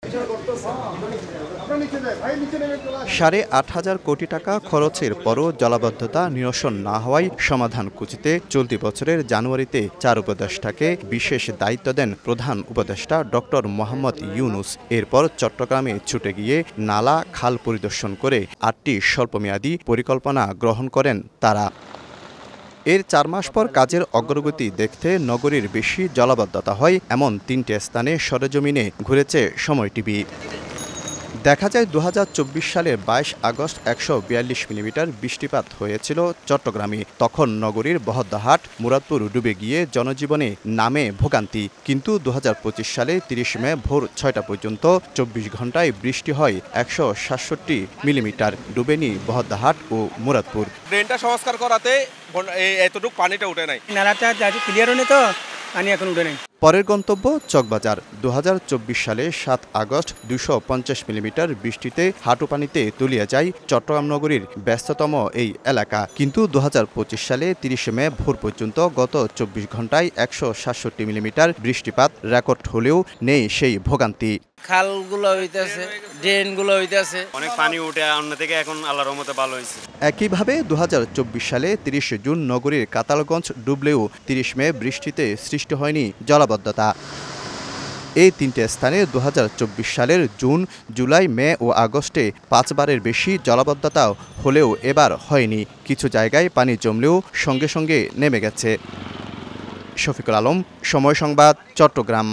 ৳8,500 কোটি টাকা খরচের পরও জলাবদ্ধতা নিরসন না হওয়ায় সমাধান খুঁজতে চলতি বছরের জানুয়ারিতে ৪ উপদেষ্টাকে বিশেষ দায়িত্ব দেন প্রধান উপদেষ্টা ডক্টর মোহাম্মদ ইউনূস। এরপর চট্টগ্রামে ছুটে গিয়ে নালা খাল পরিদর্শন করে ৮টি স্বল্পমেয়াদী পরিকল্পনা গ্রহণ করেন তারা। এর ৪ মাস পর কাজের অগ্রগতি দেখতে নগরীর বেশি জলাবদ্ধতা হয় এমন ৩টে স্থানে সরেজমিনে ঘুরেছে সময় টিভি। দেখা যায় ২০২৪ সালের ২২ আগস্ট ১৪২ মিলিমিটার বৃষ্টিপাত হয়েছিল চট্টগ্রামে। তখন নগরীর বহদ্দারহাট, মুরাদপুর ডুবে গিয়ে জনজীবনে নামে ভোগান্তি। কিন্তু ২০২৫ সালে ৩০ মে ভোর ৬টা পর্যন্ত ২৪ ঘণ্টায় বৃষ্টি হয় ১৬৭ মিলিমিটার, ডুবেনি বহদ্দারহাট ও মুরাদপুর। ড্রেনটা সংস্কার করাতে এতটুকু পানিটা উঠে নাই, নালাটা ক্লিয়ার হয়নি তো পানি এখন উঠে নাই। পরের গন্তব্য চকবাজার। ২০২৪ সালে ৭ আগস্ট ২৫০ মিলিমিটার বৃষ্টিতে হাঁটু পানিতে তলিয়ে যায় চট্টগ্রাম নগরীর ব্যস্ততম এই এলাকা। কিন্তু ২০২৫ সালে ৩০ মে ভোর পর্যন্ত গত ২৪ ঘণ্টায় ১৬৭ মিলিমিটার বৃষ্টিপাত রেকর্ড হলেও নেই সেই ভোগান্তি। খালগুলো হইতেছে, ড্রেনগুলো হইতেছে, অনেক পানি উঠে অন্য থেকে এখন আল্লাহর রহমতে ভালো হয়েছে। একইভাবে ২০২৪ সালে ৩০ জুন নগরীর কাতালগঞ্জ ডুবলেও ৩০ মে বৃষ্টিতে সৃষ্টি হয়নি জলাবদ্ধতা। এই ৩টে স্থানে ২০২৪ সালের জুন, জুলাই, মে ও আগস্টে ৫ বারের বেশি জলাবদ্ধতা হলেও এবার হয়নি। কিছু জায়গায় পানি জমলেও সঙ্গে সঙ্গে নেমে গেছে। শফিকুল আলম, সময় সংবাদ, চট্টগ্রাম।